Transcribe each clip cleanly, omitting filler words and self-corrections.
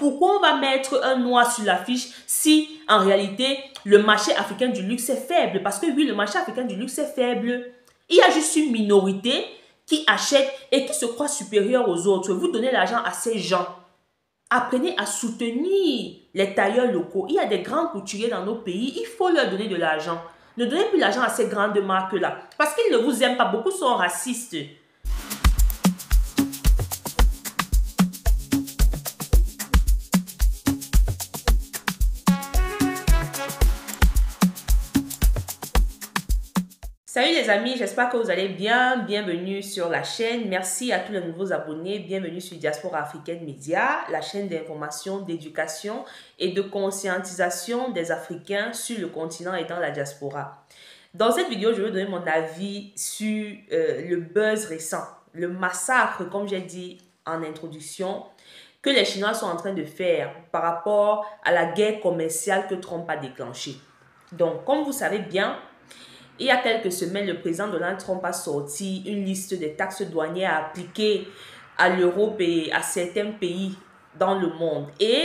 pourquoi on va mettre un noir sur l'affiche si en réalité le marché africain du luxe est faible? Parce que oui, le marché africain du luxe est faible. Il y a juste une minorité qui achète et qui se croit supérieure aux autres. Vous donnez l'argent à ces gens. Apprenez à soutenir les tailleurs locaux. Il y a des grands couturiers dans nos pays, il faut leur donner de l'argent. Ne donnez plus l'argent à ces grandes marques-là. Parce qu'ils ne vous aiment pas, beaucoup sont racistes. Salut les amis, j'espère que vous allez bien. Bienvenue sur la chaîne. Merci à tous les nouveaux abonnés. Bienvenue sur Diaspora Africaine Média, la chaîne d'information, d'éducation et de conscientisation des Africains sur le continent et dans la diaspora. Dans cette vidéo, je vais donner mon avis sur le buzz récent, le massacre, comme j'ai dit en introduction, que les Chinois sont en train de faire par rapport à la guerre commerciale que Trump a déclenchée. Donc, comme vous savez bien, il y a quelques semaines, le président Donald Trump a sorti une liste des taxes douanières à appliquer à l'Europe et à certains pays dans le monde. Et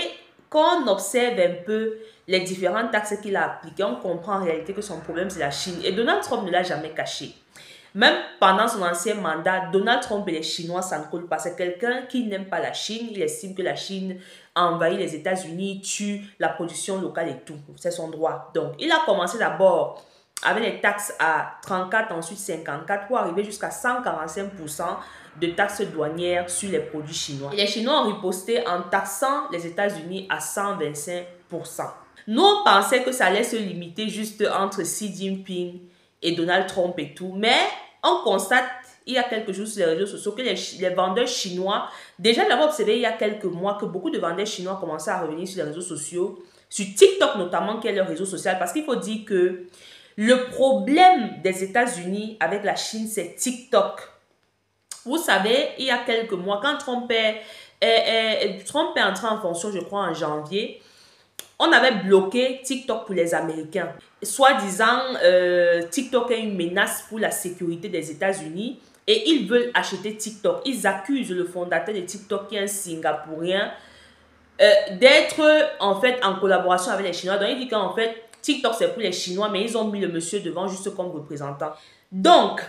quand on observe un peu les différentes taxes qu'il a appliquées, on comprend en réalité que son problème, c'est la Chine. Et Donald Trump ne l'a jamais caché. Même pendant son ancien mandat, Donald Trump et les Chinois, ça ne coule pas. C'est quelqu'un qui n'aime pas la Chine. Il estime que la Chine a envahi les États-Unis, tue la production locale et tout. C'est son droit. Donc, il a commencé d'abord avec les taxes à 34, ensuite 54, pour arriver jusqu'à 145% de taxes douanières sur les produits chinois. Et les Chinois ont riposté en taxant les États-Unis à 125%. Nous, on pensait que ça allait se limiter juste entre Xi Jinping et Donald Trump et tout, mais on constate, il y a quelques jours sur les réseaux sociaux, que les vendeurs chinois, déjà l'avons observé il y a quelques mois, que beaucoup de vendeurs chinois commençaient à revenir sur les réseaux sociaux, sur TikTok notamment, qui est leur réseau social, parce qu'il faut dire que le problème des États-Unis avec la Chine, c'est TikTok. Vous savez, il y a quelques mois, quand Trump est entré en fonction, je crois, en janvier, on avait bloqué TikTok pour les Américains. Soi-disant, TikTok est une menace pour la sécurité des États-Unis et ils veulent acheter TikTok. Ils accusent le fondateur de TikTok, qui est un Singapourien, d'être en fait en collaboration avec les Chinois. Donc, il dit qu'en fait, TikTok, c'est pour les Chinois, mais ils ont mis le monsieur devant juste comme représentant. Donc,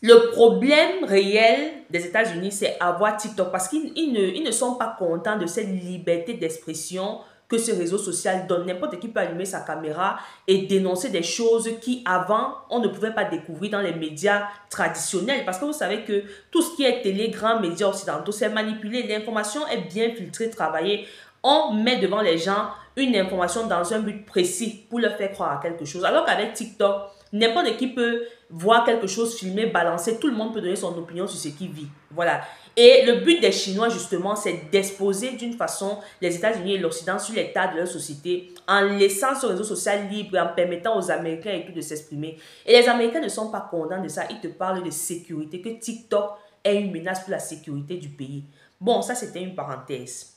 le problème réel des États-Unis, c'est avoir TikTok parce qu'ils ne sont pas contents de cette liberté d'expression que ce réseau social donne. N'importe qui peut allumer sa caméra et dénoncer des choses qui, avant, on ne pouvait pas découvrir dans les médias traditionnels. Parce que vous savez que tout ce qui est télé, grands médias occidentaux, c'est manipulé. L'information est bien filtrée, travaillée. On met devant les gens une information dans un but précis pour leur faire croire à quelque chose. Alors qu'avec TikTok, n'importe qui peut voir quelque chose filmé, balancer. Tout le monde peut donner son opinion sur ce qu'il vit. Voilà. Et le but des Chinois, justement, c'est d'exposer d'une façon les États-Unis et l'Occident sur l'état de leur société en laissant ce réseau social libre et en permettant aux Américains et tout de s'exprimer. Et les Américains ne sont pas contents de ça. Ils te parlent de sécurité, que TikTok est une menace pour la sécurité du pays. Bon, ça, c'était une parenthèse.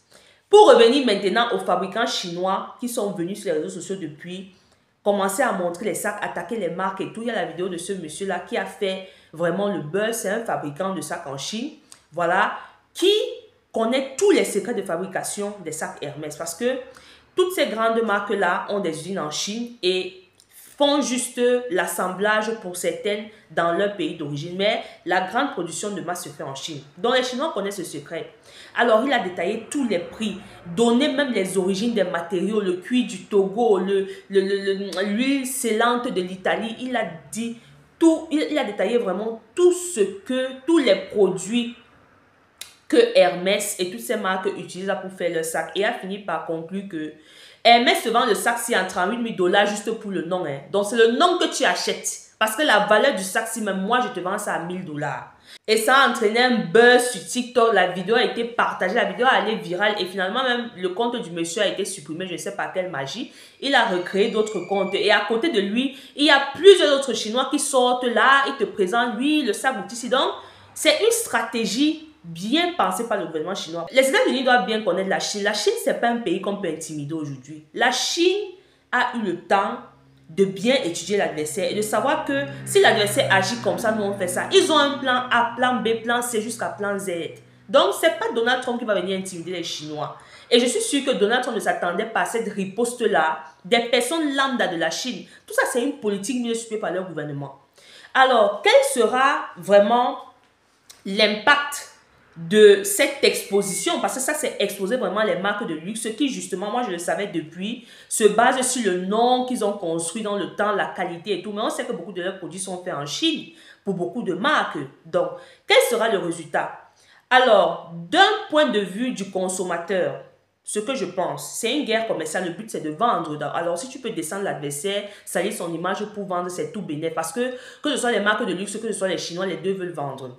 Pour revenir maintenant aux fabricants chinois qui sont venus sur les réseaux sociaux depuis, commencer à montrer les sacs, attaquer les marques et tout. Il y a la vidéo de ce monsieur-là qui a fait vraiment le buzz. C'est un fabricant de sacs en Chine, voilà, qui connaît tous les secrets de fabrication des sacs Hermès. Parce que toutes ces grandes marques-là ont des usines en Chine et font juste l'assemblage pour certaines dans leur pays d'origine. Mais la grande production de masse se fait en Chine. Donc les Chinois connaissent ce secret. Alors il a détaillé tous les prix, donné même les origines des matériaux, le cuir du Togo, l'huile scellante de l'Italie. Il a dit tout, il a détaillé vraiment tous les produits que Hermès et toutes ces marques utilisent pour faire leur sac. Et a fini par conclure que Hermès se vend le sac si en 38 000 $ juste pour le nom. Hein. Donc, c'est le nom que tu achètes. Parce que la valeur du sac, si même moi, je te vends ça à 1 000 $. Et ça a entraîné un buzz sur TikTok. La vidéo a été partagée, la vidéo a allé virale. Et finalement, même le compte du monsieur a été supprimé, je ne sais pas quelle magie. Il a recréé d'autres comptes. Et à côté de lui, il y a plusieurs autres Chinois qui sortent là. Ils te présentent, lui, le sac ici. Donc, c'est une stratégie bien pensé par le gouvernement chinois. Les États-Unis doivent bien connaître la Chine. La Chine, ce n'est pas un pays qu'on peut intimider aujourd'hui. La Chine a eu le temps de bien étudier l'adversaire et de savoir que si l'adversaire agit comme ça, nous on fait ça. Ils ont un plan A, plan B, plan C jusqu'à plan Z. Donc, ce n'est pas Donald Trump qui va venir intimider les Chinois. Et je suis sûre que Donald Trump ne s'attendait pas à cette riposte-là des personnes lambda de la Chine. Tout ça, c'est une politique mise sur pied par leur gouvernement. Alors, quel sera vraiment l'impact de cette exposition? Parce que ça, c'est exposer vraiment les marques de luxe qui, justement, moi, je le savais depuis, se basent sur le nom qu'ils ont construit dans le temps, la qualité et tout. Mais on sait que beaucoup de leurs produits sont faits en Chine pour beaucoup de marques. Donc, quel sera le résultat? Alors, d'un point de vue du consommateur, ce que je pense, c'est une guerre commerciale. Le but, c'est de vendre. Alors, si tu peux descendre l'adversaire, salir son image pour vendre, c'est tout bénéfice. Parce que ce soit les marques de luxe, que ce soit les Chinois, les deux veulent vendre.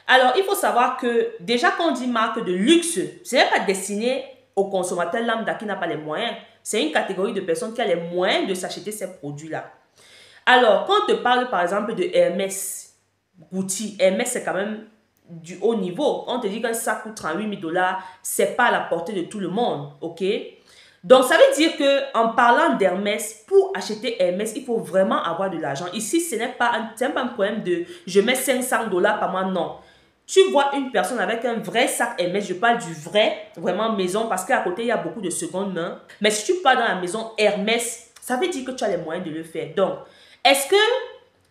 Alors, il faut savoir que déjà quand on dit marque de luxe, ce n'est pas destiné au consommateur lambda qui n'a pas les moyens. C'est une catégorie de personnes qui a les moyens de s'acheter ces produits-là. Alors, quand on te parle par exemple de Hermès, Gucci, Hermès c'est quand même du haut niveau. On te dit qu'un sac coûte 38 000 $, c'est pas à la portée de tout le monde, ok? Donc, ça veut dire que en parlant d'Hermès, pour acheter Hermès, il faut vraiment avoir de l'argent. Ici, ce n'est pas un problème de je mets 500 $ par mois, non. Tu vois une personne avec un vrai sac Hermès, je parle du vrai, vraiment maison, parce qu'à côté, il y a beaucoup de seconde main. Mais si tu pars dans la maison Hermès, ça veut dire que tu as les moyens de le faire. Donc, est-ce que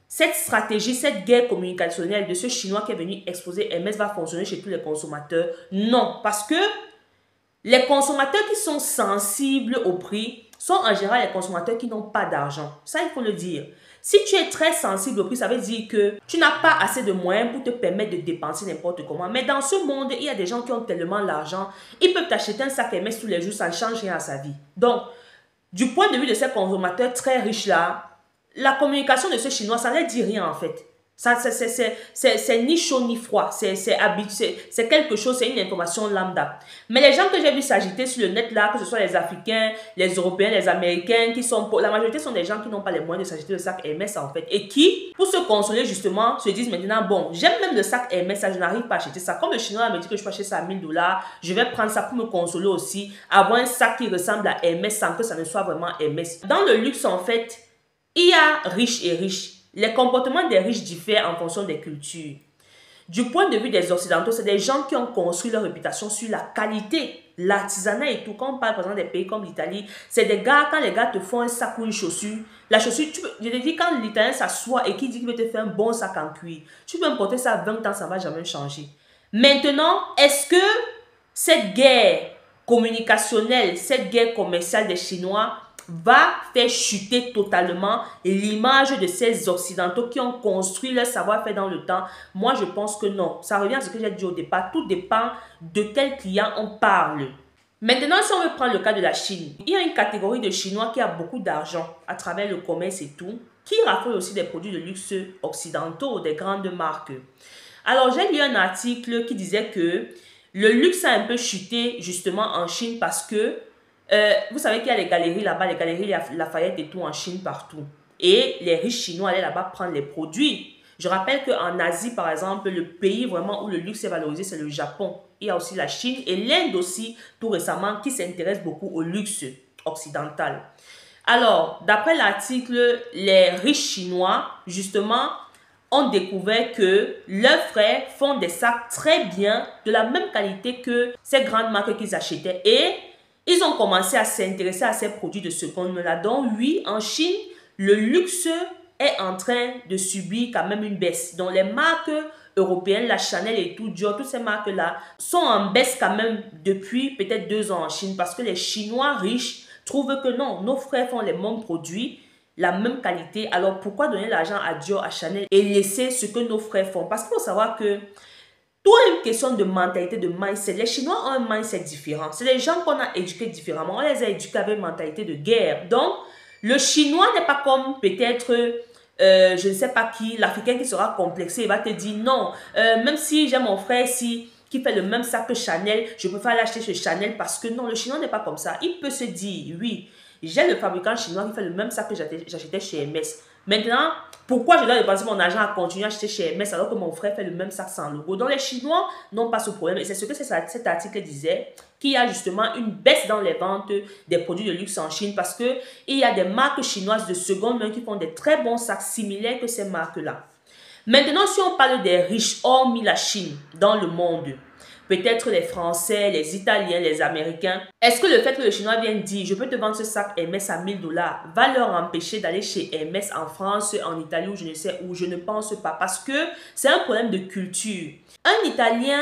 cette stratégie, cette guerre communicationnelle de ce Chinois qui est venu exposer Hermès va fonctionner chez tous les consommateurs? Non, parce que les consommateurs qui sont sensibles au prix sont en général les consommateurs qui n'ont pas d'argent. Ça, il faut le dire. Si tu es très sensible au prix, ça veut dire que tu n'as pas assez de moyens pour te permettre de dépenser n'importe comment. Mais dans ce monde, il y a des gens qui ont tellement l'argent, ils peuvent t'acheter un sac Hermès tous les jours, ça ne change rien à sa vie. Donc, du point de vue de ces consommateurs très riches-là, la communication de ce Chinois, ça ne leur dit rien en fait. C'est ni chaud ni froid, c'est quelque chose, c'est une information lambda. Mais les gens que j'ai vu s'agiter sur le net là, que ce soit les Africains, les Européens, les Américains, la majorité sont des gens qui n'ont pas les moyens de s'acheter le sac Hermès en fait. Et qui, pour se consoler justement, se disent maintenant, bon, j'aime même le sac Hermès, ça, je n'arrive pas à acheter ça. Comme le Chinois me dit que je peux acheter ça à 1000 $, je vais prendre ça pour me consoler aussi, avoir un sac qui ressemble à Hermès sans que ça ne soit vraiment Hermès. Dans le luxe en fait, il y a riches et riches. Les comportements des riches diffèrent en fonction des cultures. Du point de vue des Occidentaux, c'est des gens qui ont construit leur réputation sur la qualité, l'artisanat et tout. Quand on parle par exemple des pays comme l'Italie, c'est des gars, quand les gars te font un sac ou une chaussure, la chaussure, je te dis, quand l'Italien s'assoit et qu'il dit qu'il veut te faire un bon sac en cuir, tu peux me porter ça à 20 ans, ça ne va jamais changer. Maintenant, est-ce que cette guerre communicationnelle, cette guerre commerciale des Chinois va faire chuter totalement l'image de ces Occidentaux qui ont construit leur savoir-faire dans le temps? Moi, je pense que non. Ça revient à ce que j'ai dit au départ. Tout dépend de quel client on parle. Maintenant, si on veut prendre le cas de la Chine, il y a une catégorie de Chinois qui a beaucoup d'argent à travers le commerce et tout, qui raffolent aussi des produits de luxe occidentaux, des grandes marques. Alors, j'ai lu un article qui disait que le luxe a un peu chuté justement en Chine parce que vous savez qu'il y a les galeries là-bas, les galeries Lafayette et tout en Chine partout. Et les riches chinois allaient là-bas prendre les produits. Je rappelle qu'en Asie, par exemple, le pays vraiment où le luxe est valorisé, c'est le Japon. Il y a aussi la Chine et l'Inde aussi, tout récemment, qui s'intéresse beaucoup au luxe occidental. Alors, d'après l'article, les riches chinois, justement, ont découvert que leurs frères font des sacs très bien, de la même qualité que ces grandes marques qu'ils achetaient. Et ils ont commencé à s'intéresser à ces produits de seconde main-là. Donc oui, en Chine, le luxe est en train de subir quand même une baisse. Donc les marques européennes, la Chanel et tout, Dior, toutes ces marques-là sont en baisse quand même depuis peut-être 2 ans en Chine parce que les Chinois riches trouvent que non, nos frères font les mêmes produits, la même qualité. Alors pourquoi donner l'argent à Dior, à Chanel et laisser ce que nos frères font? Parce qu'il faut savoir que tout est une question de mentalité, de mindset. Les Chinois ont un mindset différent. C'est les gens qu'on a éduqués différemment. On les a éduqués avec une mentalité de guerre. Donc, le Chinois n'est pas comme peut-être, je ne sais pas qui, l'Africain qui sera complexé. Il va te dire non, même si j'ai mon frère ici qui fait le même sac que Chanel, je préfère l'acheter chez Chanel parce que non, le Chinois n'est pas comme ça. Il peut se dire, oui, j'ai le fabricant chinois qui fait le même sac que j'achetais chez Hermès. Maintenant, pourquoi je dois dépenser mon argent à continuer à acheter chez Hermès alors que mon frère fait le même sac sans logo? Donc les Chinois n'ont pas ce problème. Et c'est ce que cet article disait, qu'il y a justement une baisse dans les ventes des produits de luxe en Chine parce qu'il y a des marques chinoises de seconde main qui font des très bons sacs similaires que ces marques-là. Maintenant, si on parle des riches, hormis la Chine, dans le monde, peut-être les Français, les Italiens, les Américains. Est-ce que le fait que le Chinois vienne dire « je peux te vendre ce sac Hermès à 1000 dollars » va leur empêcher d'aller chez Hermès en France, en Italie ou je ne sais où? Je ne pense pas parce que c'est un problème de culture. Un Italien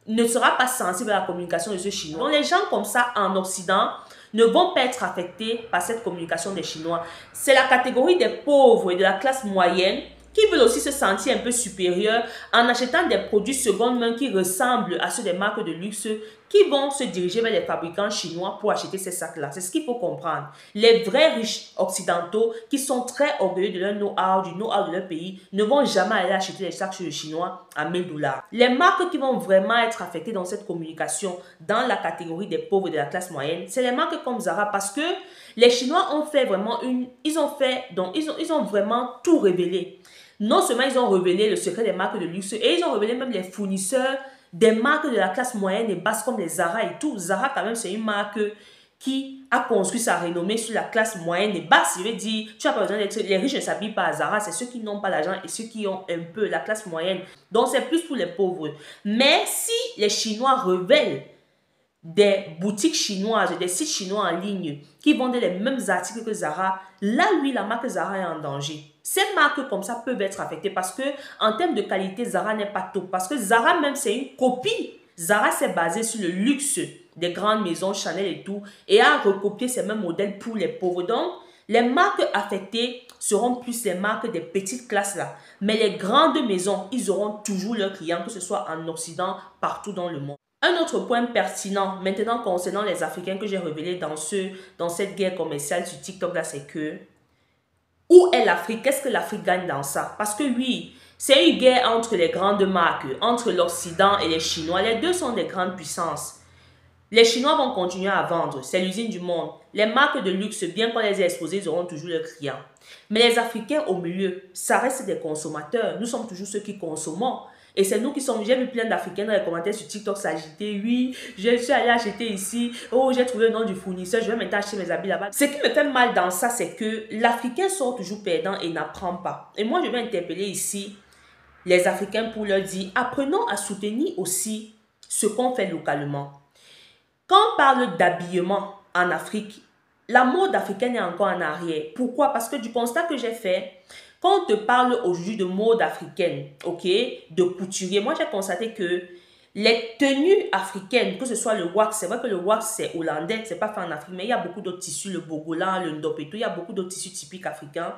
ne sera pas sensible à la communication de ce Chinois. Donc les gens comme ça en Occident ne vont pas être affectés par cette communication des Chinois. C'est la catégorie des pauvres et de la classe moyenne qui veulent aussi se sentir un peu supérieurs en achetant des produits seconde main qui ressemblent à ceux des marques de luxe qui vont se diriger vers les fabricants chinois pour acheter ces sacs-là. C'est ce qu'il faut comprendre. Les vrais riches occidentaux qui sont très orgueilleux de leur know-how, du know-how de leur pays, ne vont jamais aller acheter les sacs chez le Chinois à 1000 dollars. Les marques qui vont vraiment être affectées dans cette communication, dans la catégorie des pauvres et de la classe moyenne, c'est les marques comme Zara parce que les Chinois ont fait vraiment ils ont vraiment tout révélé. Non seulement ils ont révélé le secret des marques de luxe et ils ont révélé même les fournisseurs des marques de la classe moyenne et basse comme les Zara et tout. Zara quand même c'est une marque qui a construit sa renommée sur la classe moyenne et basse. Je veux dire, tu n'as pas besoin d'être... Les riches ne s'habillent pas à Zara, c'est ceux qui n'ont pas l'argent et ceux qui ont un peu la classe moyenne. Donc c'est plus pour les pauvres. Mais si les Chinois révèlent des boutiques chinoises, des sites chinois en ligne qui vendent les mêmes articles que Zara, là, oui, la marque Zara est en danger. Ces marques comme ça peuvent être affectées parce que en termes de qualité, Zara n'est pas top. Parce que Zara même, c'est une copie. Zara s'est basé sur le luxe des grandes maisons Chanel et tout et a recopié ces mêmes modèles pour les pauvres. Donc, les marques affectées seront plus les marques des petites classes là. Mais les grandes maisons, ils auront toujours leurs clients, que ce soit en Occident, partout dans le monde. Un autre point pertinent maintenant concernant les Africains que j'ai révélé dans cette guerre commerciale sur TikTok là, c'est que où est l'Afrique? Qu'est-ce que l'Afrique gagne dans ça? Parce que oui, c'est une guerre entre les grandes marques, entre l'Occident et les Chinois. Les deux sont des grandes puissances. Les Chinois vont continuer à vendre, c'est l'usine du monde. Les marques de luxe, bien qu'on les ait exposées, ils auront toujours leurs clients. Mais les Africains au milieu, ça reste des consommateurs. Nous sommes toujours ceux qui consommons. Et c'est nous qui sommes... J'ai vu plein d'Africains dans les commentaires sur TikTok s'agiter. Oui, je suis allé acheter ici. Oh, j'ai trouvé le nom du fournisseur. Je vais maintenant acheter mes habits là-bas. Ce qui me fait mal dans ça, c'est que l'Africain sort toujours perdant et n'apprend pas. Et moi, je vais interpeller ici les Africains pour leur dire, apprenons à soutenir aussi ce qu'on fait localement. Quand on parle d'habillement en Afrique, la mode africaine est encore en arrière. Pourquoi? Parce que du constat que j'ai fait, quand on te parle aujourd'hui de mode africaine, ok, de couturier, moi j'ai constaté que les tenues africaines, que ce soit le wax, c'est vrai que le wax c'est hollandais, c'est pas fait en Afrique, mais il y a beaucoup d'autres tissus, le bogolan, le ndop et tout, il y a beaucoup d'autres tissus typiques africains.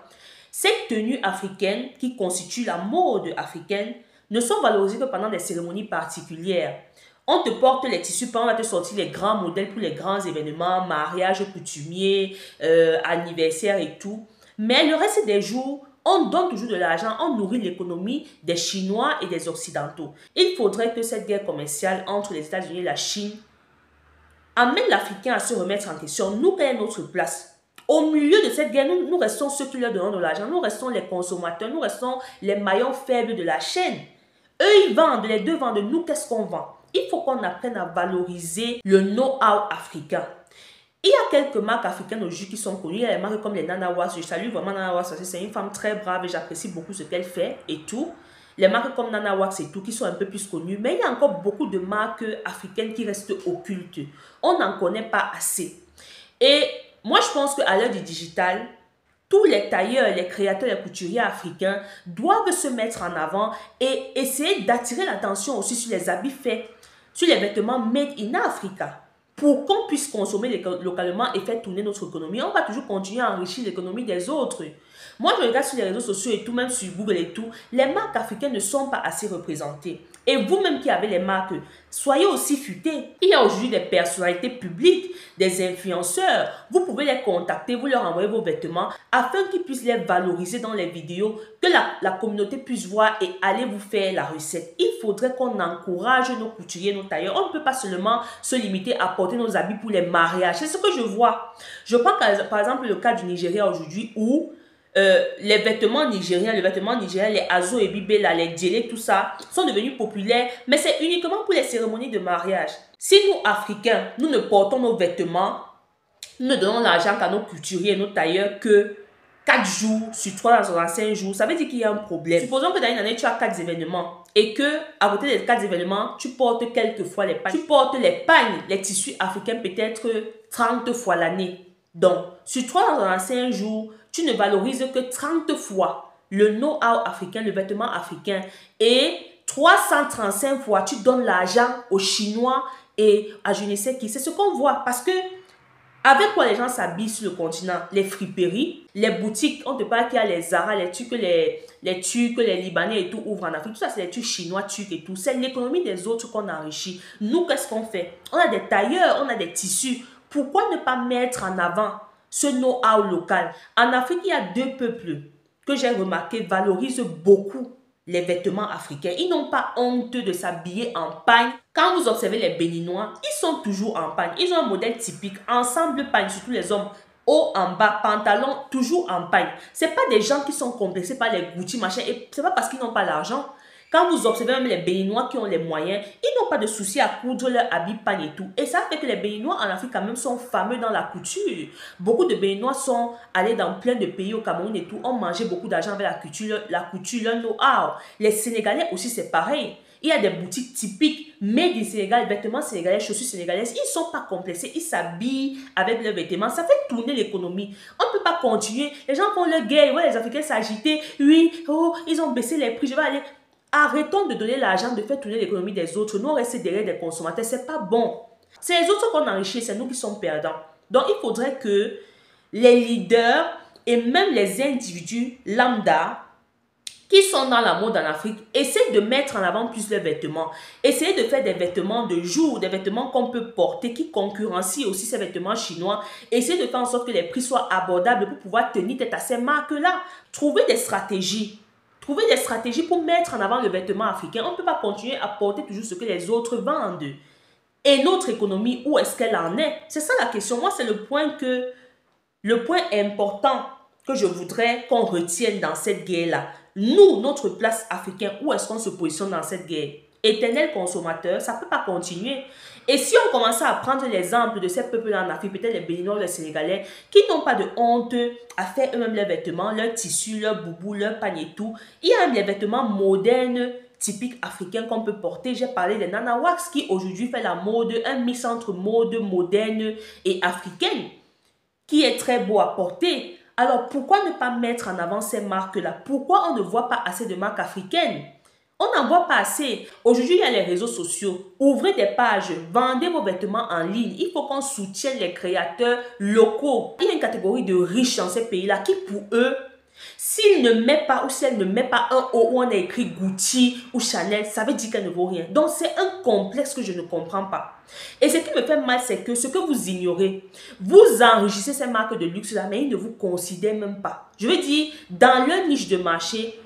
Ces tenues africaines qui constituent la mode africaine ne sont valorisées que pendant des cérémonies particulières. On te porte les tissus, on va te sortir les grands modèles pour les grands événements, mariage coutumier, anniversaire et tout. Mais le reste des jours, on donne toujours de l'argent, on nourrit l'économie des Chinois et des Occidentaux. Il faudrait que cette guerre commerciale entre les États-Unis et la Chine amène l'Africain à se remettre en question. Nous, quelle est notre place? Au milieu de cette guerre, nous restons ceux qui leur donnent de l'argent, nous restons les consommateurs, nous restons les maillons faibles de la chaîne. Eux, ils vendent, les deux vendent, nous, qu'est-ce qu'on vend? Il faut qu'on apprenne à valoriser le know-how africain. Il y a quelques marques africaines aujourd'hui qui sont connues. Il y a des marques comme les Nana Wax. Je salue vraiment Nana Wax parce que c'est une femme très brave et j'apprécie beaucoup ce qu'elle fait et tout. Les marques comme Nana Wax et tout qui sont un peu plus connues. Mais il y a encore beaucoup de marques africaines qui restent occultes. On n'en connaît pas assez. Et moi, je pense qu'à l'heure du digital, tous les tailleurs, les créateurs, les couturiers africains doivent se mettre en avant et essayer d'attirer l'attention aussi sur les habits faits, sur les vêtements made in Africa. Pour qu'on puisse consommer localement et faire tourner notre économie, on va toujours continuer à enrichir l'économie des autres. Moi, je regarde sur les réseaux sociaux et tout, même sur Google et tout, les marques africaines ne sont pas assez représentées. Et vous-même qui avez les marques, soyez aussi futés. Il y a aujourd'hui des personnalités publiques, des influenceurs. Vous pouvez les contacter, vous leur envoyez vos vêtements afin qu'ils puissent les valoriser dans les vidéos, que la communauté puisse voir et aller vous faire la recette. Il faudrait qu'on encourage nos couturiers, nos tailleurs. On ne peut pas seulement se limiter à porter nos habits pour les mariages. C'est ce que je vois. Je prends par exemple le cas du Nigeria aujourd'hui où les vêtements nigériens, les Azo et Bibela, les Djele, tout ça, sont devenus populaires, mais c'est uniquement pour les cérémonies de mariage. Si nous, Africains, nous ne portons nos vêtements, nous ne donnons l'argent qu'à nos couturiers et nos tailleurs que 4 jours sur 365 jours, ça veut dire qu'il y a un problème. Supposons que dans une année, tu as 4 événements. et que à côté des 4 événements, tu portes quelquefois les pagnes. Tu portes les pagnes, les tissus africains peut-être 30 fois l'année. Donc, sur 365 jours, tu ne valorises que 30 fois le know-how africain, le vêtement africain. Et 335 fois, tu donnes l'argent aux Chinois et à je ne sais qui. C'est ce qu'on voit parce que avec quoi les gens s'habillent sur le continent? Les friperies, les boutiques, on te parle qu'il y a les Zara, les Turcs, les Libanais et tout ouvrent en Afrique. Tout ça, c'est les Turcs chinois, Turcs et tout. C'est l'économie des autres qu'on enrichit. Nous, qu'est-ce qu'on fait? On a des tailleurs, on a des tissus. Pourquoi ne pas mettre en avant ce know-how local? En Afrique, il y a 2 peuples que j'ai remarqué valorisent beaucoup les vêtements africains. Ils n'ont pas honte de s'habiller en pagne. Quand vous observez les Béninois, ils sont toujours en pagne. Ils ont un modèle typique, ensemble pagne, surtout les hommes, haut en bas, pantalon, toujours en pagne. Ce n'est pas des gens qui sont complexés par les Gucci, machin, et ce n'est pas parce qu'ils n'ont pas l'argent. Quand vous observez même les Béninois qui ont les moyens, ils n'ont pas de souci à coudre leur habit pagne et tout. Et ça fait que les Béninois en Afrique quand même sont fameux dans la couture. Beaucoup de Béninois sont allés dans plein de pays au Cameroun et tout, ont mangé beaucoup d'argent avec la couture, leur know-how. Les Sénégalais aussi c'est pareil. Il y a des boutiques typiques, made in Sénégal, vêtements sénégalais, chaussures sénégalaises. Ils ne sont pas complexés, ils s'habillent avec leurs vêtements. Ça fait tourner l'économie. On ne peut pas continuer. Les gens font leur guerre, ouais, les Africains s'agiter. Oui, oh, ils ont baissé les prix, je vais aller. Arrêtons de donner l'argent, de faire tourner l'économie des autres. Nous, on reste derrière des consommateurs. Ce n'est pas bon. C'est les autres qu'on enrichit, c'est nous qui sommes perdants. Donc, il faudrait que les leaders et même les individus lambda qui sont dans la mode en Afrique essaient de mettre en avant plus leurs vêtements. Essayez de faire des vêtements de jour, des vêtements qu'on peut porter, qui concurrencient aussi ces vêtements chinois. Essayez de faire en sorte que les prix soient abordables pour pouvoir tenir tête à ces marques-là. Trouvez des stratégies. Trouvez des stratégies pour mettre en avant le vêtement africain. On ne peut pas continuer à porter toujours ce que les autres vendent. Et notre économie, où est-ce qu'elle en est? C'est ça la question. Moi, c'est le point important que je voudrais qu'on retienne dans cette guerre-là. Nous, notre place africaine, où est-ce qu'on se positionne dans cette guerre? Éternel consommateur, ça ne peut pas continuer. Et si on commençait à prendre l'exemple de ces peuples en Afrique, peut-être les Béninois, les Sénégalais, qui n'ont pas de honte à faire eux-mêmes leurs vêtements, leurs tissus, leurs boubous, leurs pagnes et tout. Il y a même des vêtements modernes, typiques africains qu'on peut porter. J'ai parlé des Nana Wax qui aujourd'hui fait la mode, un mix entre mode moderne et africaine, qui est très beau à porter. Alors pourquoi ne pas mettre en avant ces marques-là? Pourquoi on ne voit pas assez de marques africaines? On n'en voit pas assez. Aujourd'hui, il y a les réseaux sociaux. Ouvrez des pages, vendez vos vêtements en ligne. Il faut qu'on soutienne les créateurs locaux. Il y a une catégorie de riches dans ces pays-là qui, pour eux, s'il ne met pas ou si elle ne met pas un haut où on a écrit Gucci ou Chanel, ça veut dire qu'elle ne vaut rien. Donc, c'est un complexe que je ne comprends pas. Et ce qui me fait mal, c'est que ce que vous ignorez, vous enrichissez ces marques de luxe-là, mais ils ne vous considèrent même pas. Je veux dire, dans leur niche de marché,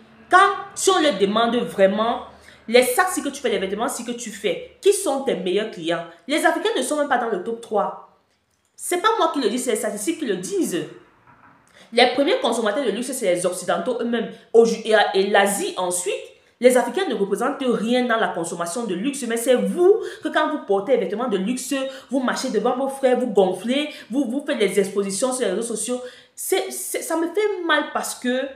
si on leur demande vraiment les sacs, si que tu fais, les vêtements, si que tu fais, qui sont tes meilleurs clients? Les Africains ne sont même pas dans le top 3. Ce n'est pas moi qui le dis, c'est les statistiques qui le disent. Les premiers consommateurs de luxe, c'est les Occidentaux eux-mêmes. Et l'Asie ensuite. Les Africains ne représentent rien dans la consommation de luxe, mais c'est vous que quand vous portez des vêtements de luxe, vous marchez devant vos frères, vous gonflez, vous faites des expositions sur les réseaux sociaux. Ça me fait mal parce que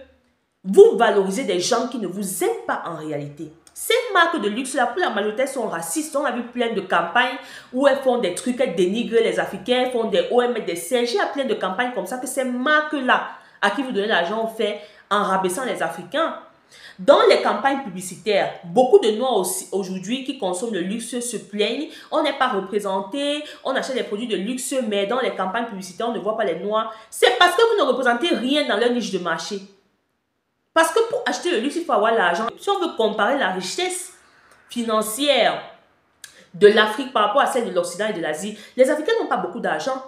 vous valorisez des gens qui ne vous aident pas en réalité. Ces marques de luxe-là, pour la majorité, sont racistes. On a vu plein de campagnes où elles font des trucs, elles dénigrent les Africains, elles font des OM, des CG. Il y a plein de campagnes comme ça que ces marques-là, à qui vous donnez l'argent, ont fait en rabaissant les Africains. Dans les campagnes publicitaires, beaucoup de Noirs aujourd'hui qui consomment le luxe se plaignent. On n'est pas représenté, on achète des produits de luxe, mais dans les campagnes publicitaires, on ne voit pas les Noirs. C'est parce que vous ne représentez rien dans leur niche de marché. Parce que pour acheter le luxe, il faut avoir l'argent. Si on veut comparer la richesse financière de l'Afrique par rapport à celle de l'Occident et de l'Asie, les Africains n'ont pas beaucoup d'argent.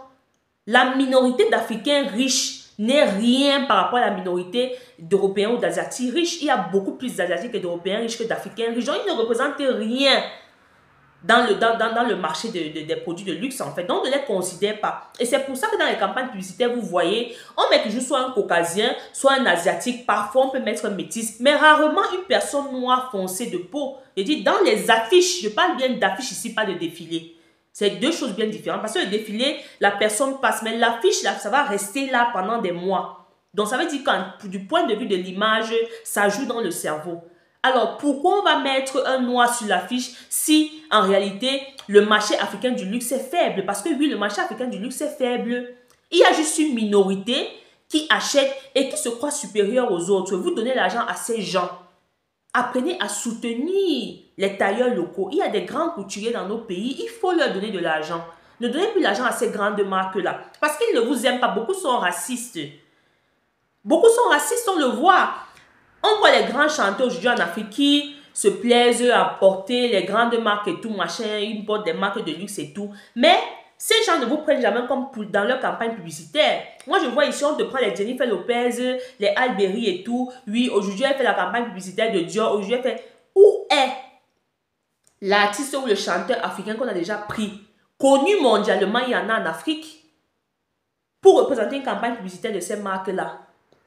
La minorité d'Africains riches n'est rien par rapport à la minorité d'Européens ou d'Asiatiques riches. Il y a beaucoup plus d'Asiatiques et d'Européens riches que d'Africains riches. Donc, ils ne représentent rien dans le marché des produits de luxe, en fait. Donc, on ne les considère pas. Et c'est pour ça que dans les campagnes publicitaires, vous voyez, on met toujours soit un caucasien, soit un asiatique. Parfois, on peut mettre un métis, mais rarement une personne noire foncée de peau. Je dis, dans les affiches, je parle bien d'affiches ici, pas de défilé. C'est deux choses bien différentes. Parce que le défilé, la personne passe. Mais l'affiche, là, ça va rester là pendant des mois. Donc, ça veut dire que du point de vue de l'image, ça joue dans le cerveau. Alors, pourquoi on va mettre un noir sur l'affiche si, en réalité, le marché africain du luxe est faible? Parce que oui, le marché africain du luxe est faible. Il y a juste une minorité qui achète et qui se croit supérieure aux autres. Vous donnez l'argent à ces gens. Apprenez à soutenir les tailleurs locaux. Il y a des grands couturiers dans nos pays. Il faut leur donner de l'argent. Ne donnez plus l'argent à ces grandes marques-là. Parce qu'ils ne vous aiment pas. Beaucoup sont racistes. Beaucoup sont racistes, on le voit. On voit les grands chanteurs aujourd'hui en Afrique qui se plaisent à porter les grandes marques et tout, machin. Ils portent des marques de luxe et tout. Mais ces gens ne vous prennent jamais comme dans leur campagne publicitaire. Moi, je vois ici, on te prend les Jennifer Lopez, les Alberi et tout. Oui, aujourd'hui, elle fait la campagne publicitaire de Dior. Aujourd'hui, elle fait... Où est l'artiste ou le chanteur africain qu'on a déjà pris, connu mondialement, il y en a en Afrique, pour représenter une campagne publicitaire de ces marques-là?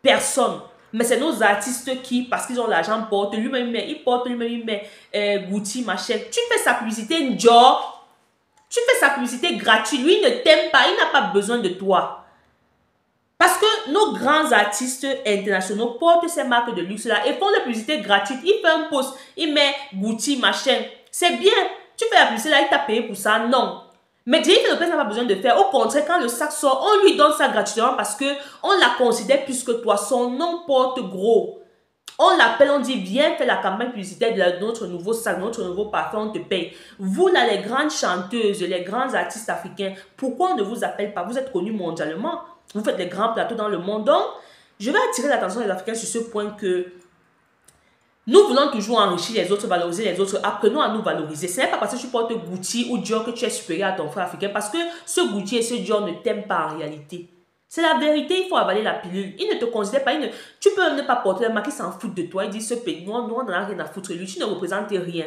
Personne. Mais c'est nos artistes qui, parce qu'ils ont l'argent, portent lui-même, ils portent lui-même Gucci, machin. Tu fais sa publicité Dior, tu fais sa publicité gratuite. Lui, il ne t'aime pas, il n'a pas besoin de toi. Parce que nos grands artistes internationaux portent ces marques de luxe-là et font la publicité gratuite. Il fait un post, il met Gucci, machin. C'est bien. Tu fais la publicité là, il t'a payé pour ça. Non. Mais Jennifer Lopez n'a pas besoin de faire. Au contraire, quand le sac sort, on lui donne ça gratuitement parce qu'on la considère plus que toi. Son nom porte gros. On l'appelle, on dit, viens faire la campagne publicitaire de notre nouveau sac, notre nouveau parfum, on te paye. Vous là, les grandes chanteuses, les grands artistes africains, pourquoi on ne vous appelle pas? Vous êtes connus mondialement. Vous faites des grands plateaux dans le monde. Donc, je vais attirer l'attention des Africains sur ce point que nous voulons toujours enrichir les autres, valoriser les autres. Apprenons à nous valoriser. Ce n'est pas parce que tu portes Gucci ou Dior que tu es supérieur à ton frère africain. Parce que ce Gucci et ce Dior ne t'aiment pas en réalité. C'est la vérité, il faut avaler la pilule. Il ne te considère pas. Tu peux ne pas porter le marque, il s'en fout de toi. Il dit ce pays, nous, on n'en a rien à foutre. Lui, tu ne représentes rien.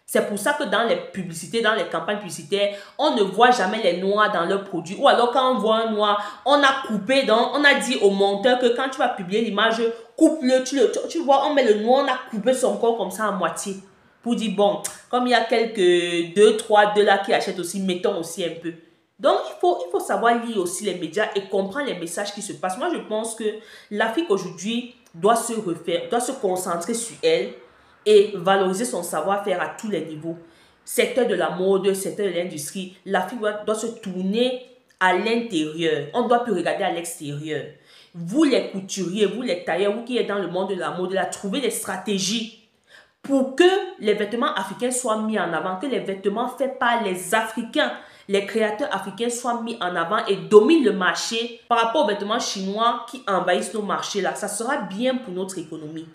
C'est pour ça que dans les publicités, dans les campagnes publicitaires, on ne voit jamais les noirs dans leurs produits. Ou alors quand on voit un noir, on a coupé, on a dit au monteur que quand tu vas publier l'image, coupe-le, tu vois, on met le noir, on a coupé son corps comme ça à moitié. Pour dire, bon, comme il y a quelques 2, 3, 2 là qui achètent aussi, mettons aussi un peu. Donc, il faut savoir lire aussi les médias et comprendre les messages qui se passent. Moi, je pense que l'Afrique aujourd'hui doit se refaire, doit se concentrer sur elle et valoriser son savoir-faire à tous les niveaux. Secteur de la mode, secteur de l'industrie, l'Afrique doit se tourner à l'intérieur. On ne doit plus regarder à l'extérieur. Vous les couturiers, vous les tailleurs, vous qui êtes dans le monde de la mode, là, trouvez des stratégies pour que les vêtements africains soient mis en avant, que les vêtements faits par les Africains, les créateurs africains soient mis en avant et dominent le marché par rapport aux vêtements chinois qui envahissent nos marchés là. Ça sera bien pour notre économie.